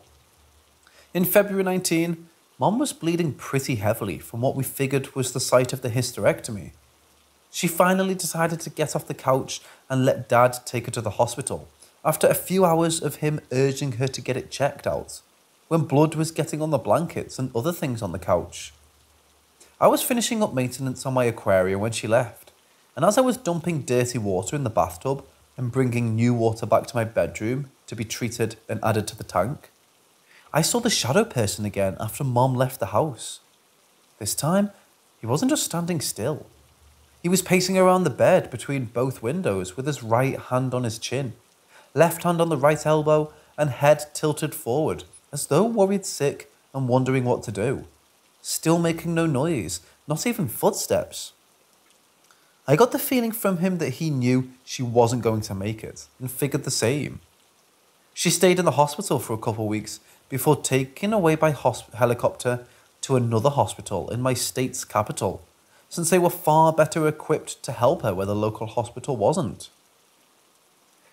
In February 19, Mom was bleeding pretty heavily from what we figured was the site of the hysterectomy. She finally decided to get off the couch and let Dad take her to the hospital, after a few hours of him urging her to get it checked out, when blood was getting on the blankets and other things on the couch. I was finishing up maintenance on my aquarium when she left, and as I was dumping dirty water in the bathtub and bringing new water back to my bedroom to be treated and added to the tank, I saw the shadow person again after Mom left the house. This time, he wasn't just standing still. He was pacing around the bed between both windows with his right hand on his chin, left hand on the right elbow, and head tilted forward, as though worried sick and wondering what to do. Still making no noise, not even footsteps. I got the feeling from him that he knew she wasn't going to make it, and figured the same. She stayed in the hospital for a couple of weeks before taken away by helicopter to another hospital in my state's capital, since they were far better equipped to help her where the local hospital wasn't.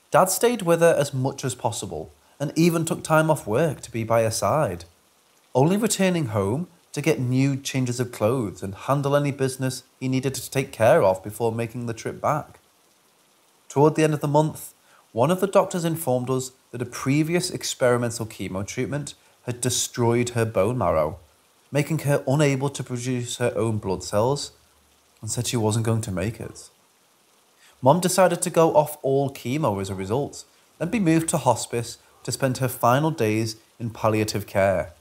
Dad stayed with her as much as possible, and even took time off work to be by her side, only returning home to get new changes of clothes and handle any business he needed to take care of before making the trip back. Toward the end of the month, One of the doctors informed us that a previous experimental chemo treatment had destroyed her bone marrow, making her unable to produce her own blood cells, and said she wasn't going to make it. Mom decided to go off all chemo as a result and be moved to hospice to spend her final days in palliative care.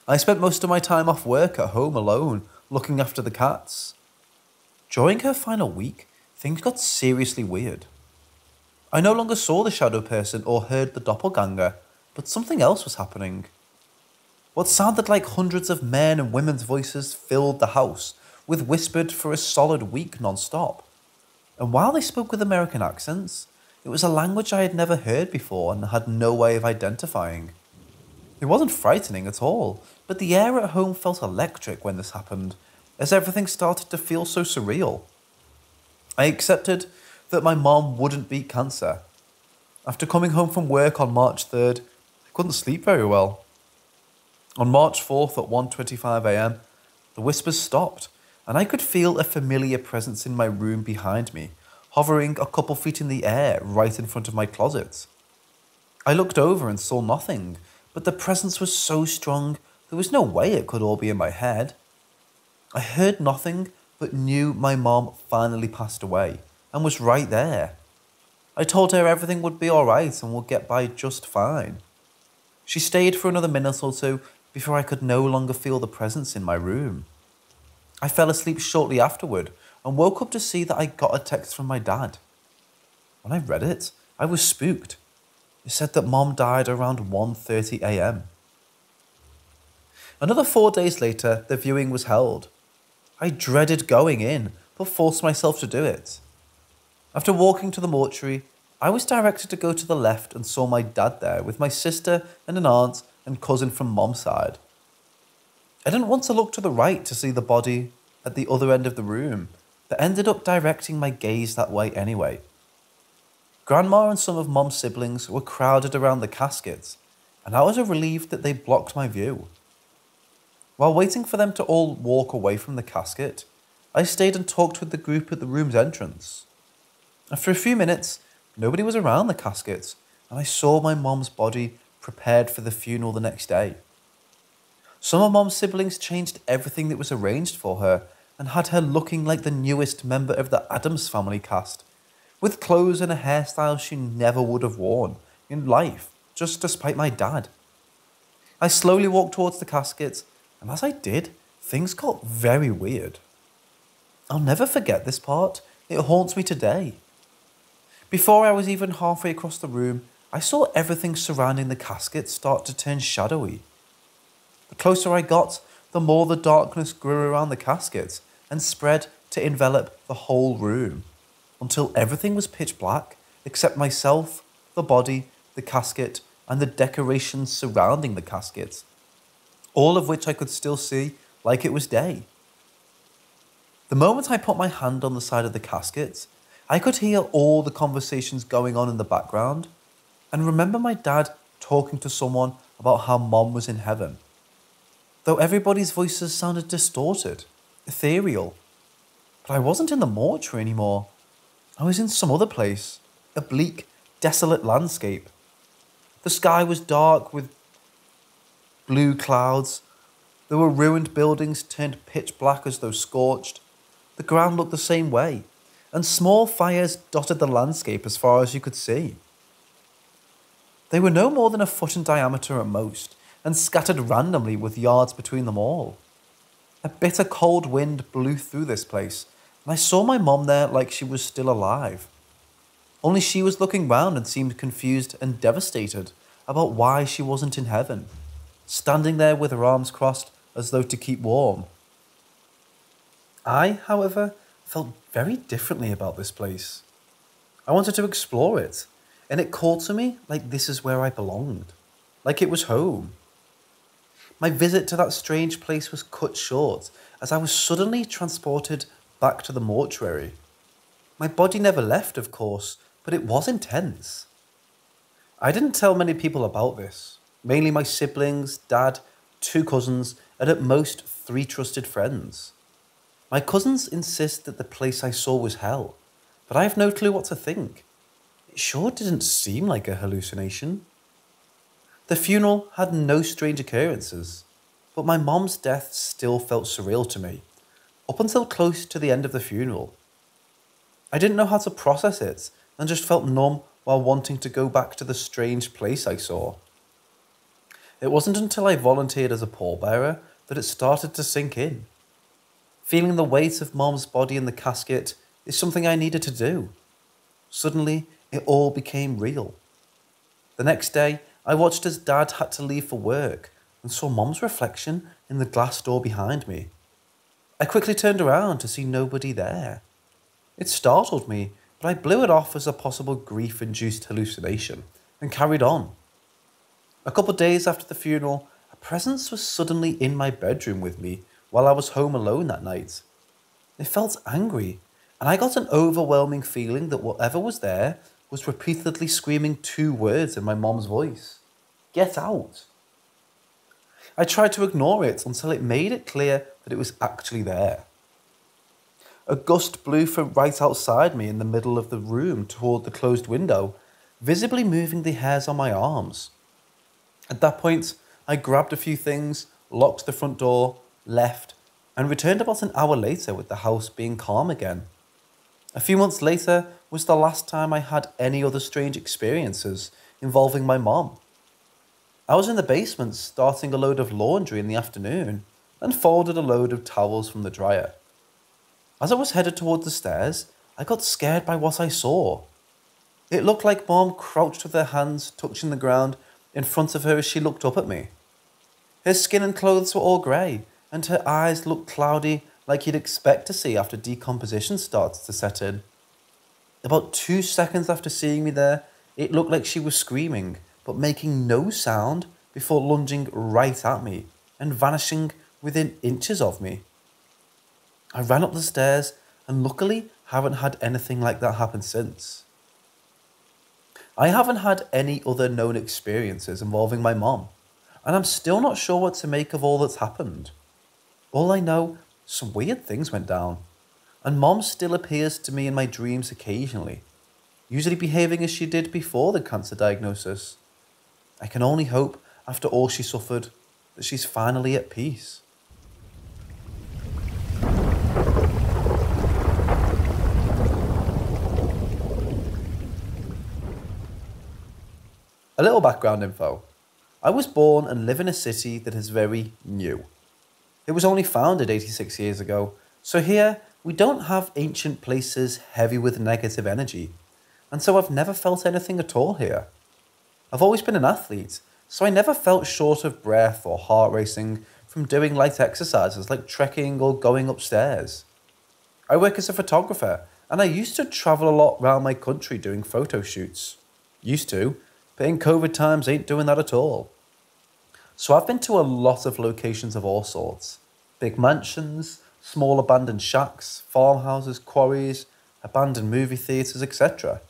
I spent most of my time off work at home alone, looking after the cats. During her final week, things got seriously weird. I no longer saw the shadow person or heard the doppelganger, but something else was happening. What sounded like hundreds of men and women's voices filled the house, with whispered for a solid week non-stop. And while they spoke with American accents, it was a language I had never heard before and had no way of identifying. It wasn't frightening at all, but the air at home felt electric when this happened, as everything started to feel so surreal. I accepted that my mom wouldn't beat cancer. After coming home from work on March 3rd, I couldn't sleep very well. On March 4th at 1:25 a.m, the whispers stopped, and I could feel a familiar presence in my room behind me, hovering a couple feet in the air right in front of my closet. I looked over and saw nothing, but the presence was so strong there was no way it could all be in my head. I heard nothing, but knew my mom finally passed away, and was right there. I told her everything would be alright and would get by just fine. She stayed for another minute or two before I could no longer feel the presence in my room. I fell asleep shortly afterward and woke up to see that I got a text from my dad. When I read it, I was spooked. It said that Mom died around 1:30 a.m. Another 4 days later, the viewing was held. I dreaded going in, but forced myself to do it. After walking to the mortuary, I was directed to go to the left and saw my dad there with my sister and an aunt and cousin from Mom's side. I didn't want to look to the right to see the body at the other end of the room, but ended up directing my gaze that way anyway. Grandma and some of Mom's siblings were crowded around the caskets, and I was relieved that they blocked my view. While waiting for them to all walk away from the casket, I stayed and talked with the group at the room's entrance. After a few minutes, nobody was around the casket, and I saw my mom's body prepared for the funeral the next day. Some of Mom's siblings changed everything that was arranged for her and had her looking like the newest member of the Addams Family cast, with clothes and a hairstyle she never would have worn in life, just to spite my dad. I slowly walked towards the casket, and as I did, things got very weird. I'll never forget this part. It haunts me today. Before I was even halfway across the room, I saw everything surrounding the casket start to turn shadowy. The closer I got, the more the darkness grew around the casket and spread to envelop the whole room, until everything was pitch black except myself, the body, the casket, and the decorations surrounding the casket, all of which I could still see like it was day. The moment I put my hand on the side of the casket, I could hear all the conversations going on in the background, and remember my dad talking to someone about how Mom was in heaven. Though everybody's voices sounded distorted, ethereal. But I wasn't in the mortuary anymore. I was in some other place, a bleak, desolate landscape. The sky was dark with blue clouds. There were ruined buildings turned pitch black as though scorched. The ground looked the same way, and small fires dotted the landscape as far as you could see. They were no more than a foot in diameter at most, and scattered randomly with yards between them all. A bitter cold wind blew through this place, and I saw my mom there like she was still alive. Only she was looking round and seemed confused and devastated about why she wasn't in heaven, standing there with her arms crossed as though to keep warm. I, however, felt very differently about this place. I wanted to explore it, and it called to me like this is where I belonged, like it was home. My visit to that strange place was cut short as I was suddenly transported back to the mortuary. My body never left, of course, but it was intense. I didn't tell many people about this, mainly my siblings, dad, 2 cousins, and at most 3 trusted friends. My cousins insist that the place I saw was hell, but I have no clue what to think. it sure didn't seem like a hallucination. The funeral had no strange occurrences, but my mom's death still felt surreal to me, up until close to the end of the funeral. I didn't know how to process it and just felt numb while wanting to go back to the strange place I saw. It wasn't until I volunteered as a pallbearer that it started to sink in. Feeling the weight of Mom's body in the casket is something I needed to do. Suddenly, it all became real. The next day, I watched as Dad had to leave for work and saw Mom's reflection in the glass door behind me. I quickly turned around to see nobody there. It startled me, but I blew it off as a possible grief-induced hallucination and carried on. A couple of days after the funeral, a presence was suddenly in my bedroom with me while I was home alone that night. It felt angry, and I got an overwhelming feeling that whatever was there was repeatedly screaming two words in my mom's voice. Get out! I tried to ignore it until it made it clear that it was actually there. A gust blew from right outside me in the middle of the room toward the closed window, visibly moving the hairs on my arms. At that point, I grabbed a few things, locked the front door, left, and returned about an hour later with the house being calm again. A few months later was the last time I had any other strange experiences involving my mom. I was in the basement starting a load of laundry in the afternoon and folded a load of towels from the dryer. As I was headed towards the stairs, I got scared by what I saw. It looked like Mom crouched with her hands touching the ground in front of her as she looked up at me. Her skin and clothes were all grey, and her eyes looked cloudy like you'd expect to see after decomposition starts to set in. About 2 seconds after seeing me there, it looked like she was screaming, but making no sound before lunging right at me and vanishing within inches of me. I ran up the stairs and luckily haven't had anything like that happen since. I haven't had any other known experiences involving my mom, and I'm still not sure what to make of all that's happened. All I know, some weird things went down, and Mom still appears to me in my dreams occasionally, usually behaving as she did before the cancer diagnosis. I can only hope, after all she suffered, that she's finally at peace. A little background info. I was born and live in a city that is very new. It was only founded 86 years ago, so here we don't have ancient places heavy with negative energy, and so I've never felt anything at all here. I've always been an athlete, so I never felt short of breath or heart racing from doing light exercises like trekking or going upstairs. I work as a photographer, and I used to travel a lot around my country doing photo shoots. Used to, but in COVID times ain't doing that at all. So I've been to a lot of locations of all sorts. Big mansions, small abandoned shacks, farmhouses, quarries, abandoned movie theatres, etc.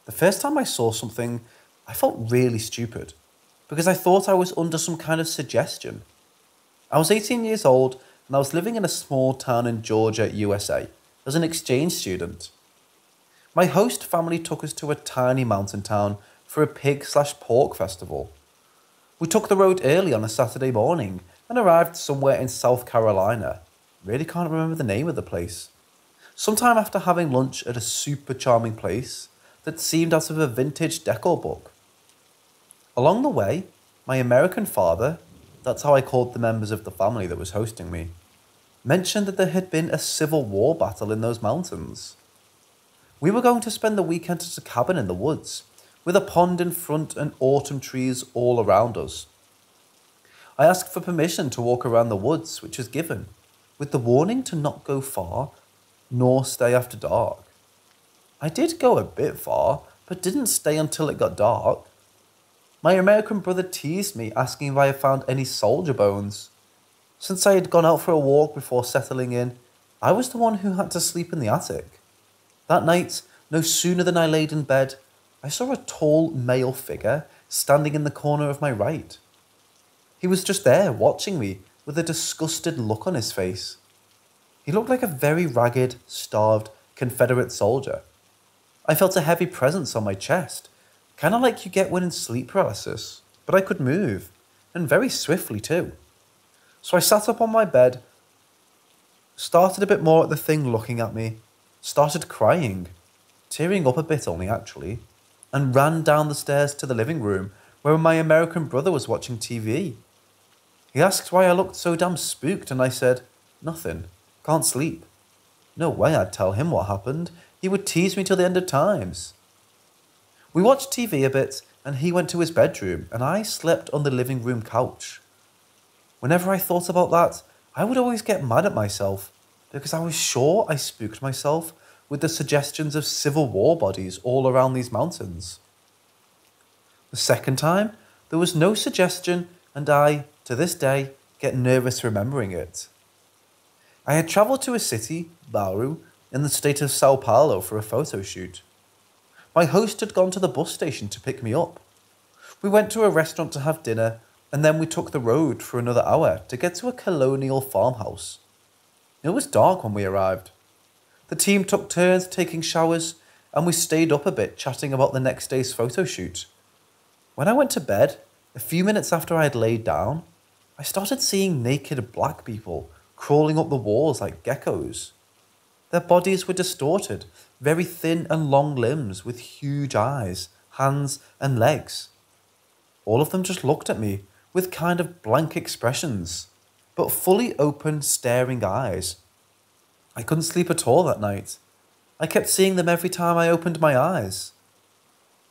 The first time I saw something, I felt really stupid, because I thought I was under some kind of suggestion. I was 18 years old and I was living in a small town in Georgia, USA, as an exchange student. My host family took us to a tiny mountain town for a pig/pork festival. We took the road early on a Saturday morning and arrived somewhere in South Carolina. Really can't remember the name of the place. Sometime after having lunch at a super charming place that seemed out of a vintage decor book. Along the way, my American father, that's how I called the members of the family that was hosting me, mentioned that there had been a Civil War battle in those mountains. We were going to spend the weekend at a cabin in the woods, with a pond in front and autumn trees all around us. I asked for permission to walk around the woods, which was given, with the warning to not go far, nor stay after dark. I did go a bit far, but didn't stay until it got dark. My American brother teased me, asking if I had found any soldier bones. Since I had gone out for a walk before settling in, I was the one who had to sleep in the attic. That night, no sooner than I laid in bed, I saw a tall male figure standing in the corner of my right. He was just there, watching me, with a disgusted look on his face. He looked like a very ragged, starved Confederate soldier. I felt a heavy presence on my chest, kind of like you get when in sleep paralysis, but I could move, and very swiftly too. So I sat up on my bed, started a bit more at the thing looking at me, started crying, tearing up a bit only actually, and ran down the stairs to the living room where my American brother was watching TV. He asked why I looked so damn spooked, and I said, "Nothing, can't sleep." No way I'd tell him what happened. He would tease me till the end of times. We watched TV a bit, and he went to his bedroom, and I slept on the living room couch. Whenever I thought about that, I would always get mad at myself, because I was sure I spooked myself with the suggestions of Civil War bodies all around these mountains. The second time, there was no suggestion, and I, to this day, get nervous remembering it. I had travelled to a city, Bauru, in the state of Sao Paulo for a photo shoot. My host had gone to the bus station to pick me up. We went to a restaurant to have dinner, and then we took the road for another hour to get to a colonial farmhouse. It was dark when we arrived. The team took turns taking showers, and we stayed up a bit chatting about the next day's photo shoot. When I went to bed, a few minutes after I had laid down, I started seeing naked black people crawling up the walls like geckos. Their bodies were distorted, very thin and long limbs with huge eyes, hands and legs. All of them just looked at me with kind of blank expressions, but fully open, staring eyes. I couldn't sleep at all that night. I kept seeing them every time I opened my eyes.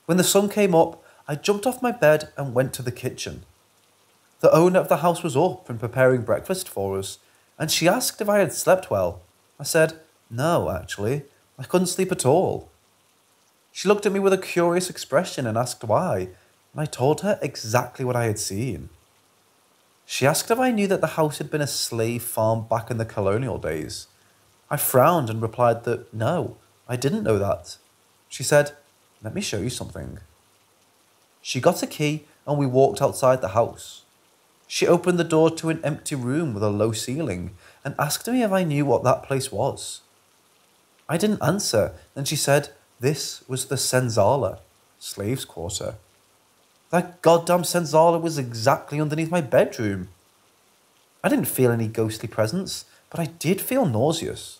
When the sun came up, I jumped off my bed and went to the kitchen. The owner of the house was up and preparing breakfast for us, and she asked if I had slept well. I said, "No, actually, I couldn't sleep at all." She looked at me with a curious expression and asked why, and I told her exactly what I had seen. She asked if I knew that the house had been a slave farm back in the colonial days. I frowned and replied that no, I didn't know that. She said, "Let me show you something." She got a key and we walked outside the house. She opened the door to an empty room with a low ceiling and asked me if I knew what that place was. I didn't answer, and she said this was the Senzala, slaves' quarter. That goddamn Senzala was exactly underneath my bedroom. I didn't feel any ghostly presence, but I did feel nauseous.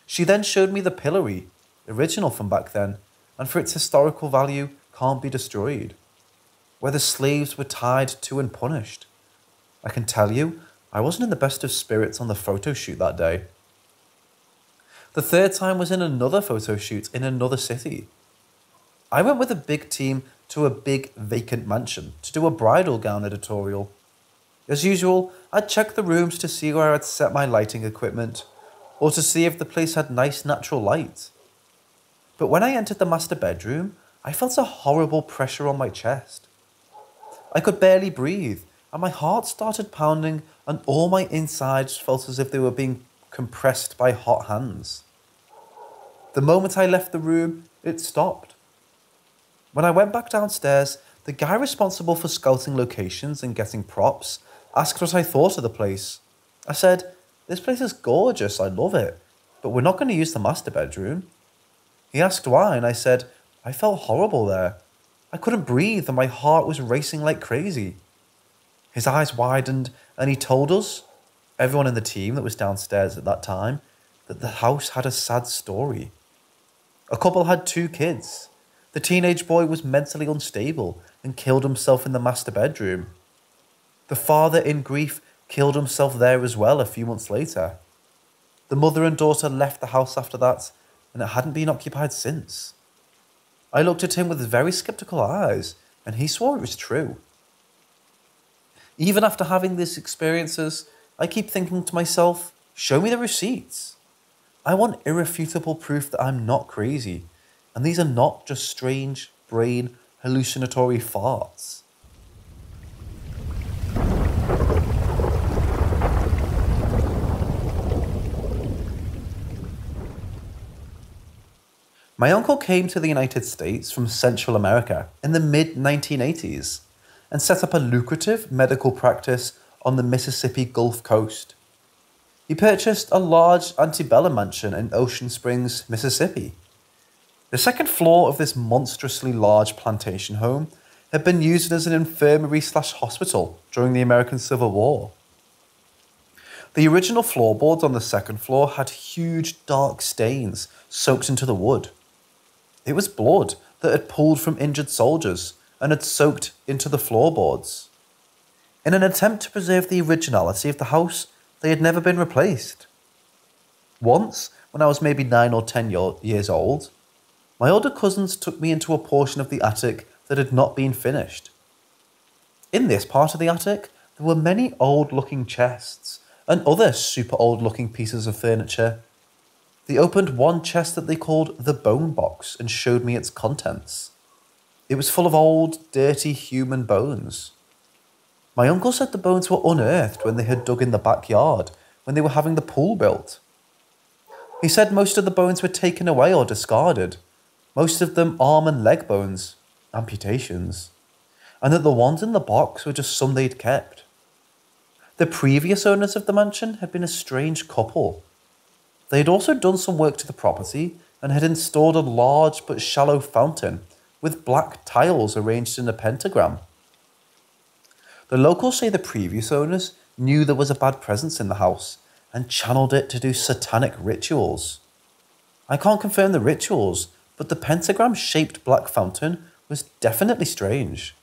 She then showed me the pillory, original from back then, and for its historical value, can't be destroyed, where the slaves were tied to and punished. I can tell you, I wasn't in the best of spirits on the photo shoot that day. The third time was in another photo shoot in another city. I went with a big team to a big vacant mansion to do a bridal gown editorial. As usual, I'd check the rooms to see where I'd set my lighting equipment, or to see if the place had nice natural light. But when I entered the master bedroom, I felt a horrible pressure on my chest. I could barely breathe, and my heart started pounding, and all my insides felt as if they were being compressed by hot hands. The moment I left the room, it stopped. When I went back downstairs, the guy responsible for scouting locations and getting props asked what I thought of the place. I said, "This place is gorgeous, I love it, but we're not going to use the master bedroom." He asked why, and I said, I felt horrible there. I couldn't breathe and my heart was racing like crazy. His eyes widened and he told us, everyone in the team that was downstairs at that time, that the house had a sad story. A couple had 2 kids. The teenage boy was mentally unstable and killed himself in the master bedroom. The father, in grief, killed himself there as well a few months later. The mother and daughter left the house after that, and it hadn't been occupied since. I looked at him with very sceptical eyes, and he swore it was true. Even after having these experiences, I keep thinking to myself, show me the receipts. I want irrefutable proof that I'm not crazy, and these are not just strange, brain, hallucinatory farts. My uncle came to the United States from Central America in the mid-1980s and set up a lucrative medical practice on the Mississippi Gulf Coast. He purchased a large antebellum mansion in Ocean Springs, Mississippi. The second floor of this monstrously large plantation home had been used as an infirmary/hospital during the American Civil War. The original floorboards on the second floor had huge dark stains soaked into the wood. It was blood that had pooled from injured soldiers and had soaked into the floorboards. In an attempt to preserve the originality of the house, they had never been replaced. Once, when I was maybe 9 or 10 years old, my older cousins took me into a portion of the attic that had not been finished. In this part of the attic, there were many old-looking chests and other super old-looking pieces of furniture. They opened one chest that they called the bone box and showed me its contents. It was full of old, dirty human bones. My uncle said the bones were unearthed when they had dug in the backyard, when they were having the pool built. He said most of the bones were taken away or discarded, most of them arm and leg bones, amputations, and that the ones in the box were just some they'd kept. The previous owners of the mansion had been a strange couple. They had also done some work to the property and had installed a large but shallow fountain with black tiles arranged in a pentagram. The locals say the previous owners knew there was a bad presence in the house and channeled it to do satanic rituals. I can't confirm the rituals, but the pentagram-shaped black fountain was definitely strange.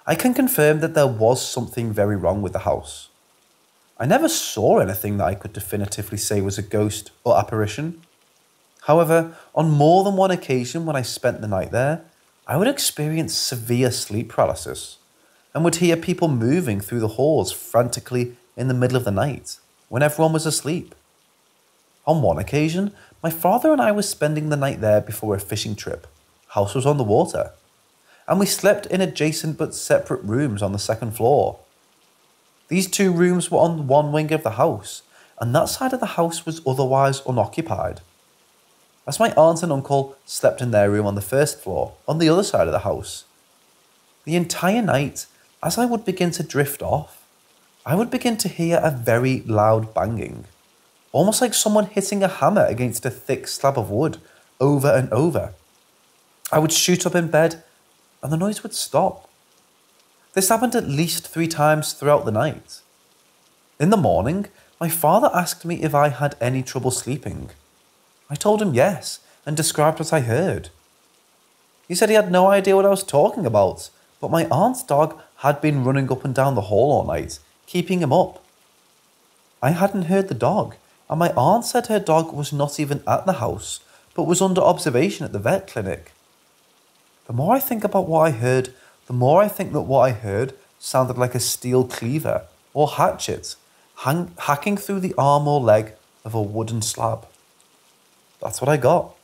I can confirm that there was something very wrong with the house. I never saw anything that I could definitively say was a ghost or apparition. However, on more than one occasion when I spent the night there, I would experience severe sleep paralysis and would hear people moving through the halls frantically in the middle of the night when everyone was asleep. On one occasion, my father and I were spending the night there before a fishing trip. House was on the water, and we slept in adjacent but separate rooms on the second floor. These two rooms were on one wing of the house, and that side of the house was otherwise unoccupied. As my aunt and uncle slept in their room on the first floor, on the other side of the house. The entire night, as I would begin to drift off, I would begin to hear a very loud banging, almost like someone hitting a hammer against a thick slab of wood over and over. I would shoot up in bed, and the noise would stop. This happened at least 3 times throughout the night. In the morning, my father asked me if I had any trouble sleeping. I told him yes, and described what I heard. He said he had no idea what I was talking about, but my aunt's dog had been running up and down the hall all night, keeping him up. I hadn't heard the dog, and my aunt said her dog was not even at the house, but was under observation at the vet clinic. The more I think about what I heard, the more I think that what I heard sounded like a steel cleaver or hatchet hacking through the arm or leg of a wooden slab. That's what I got.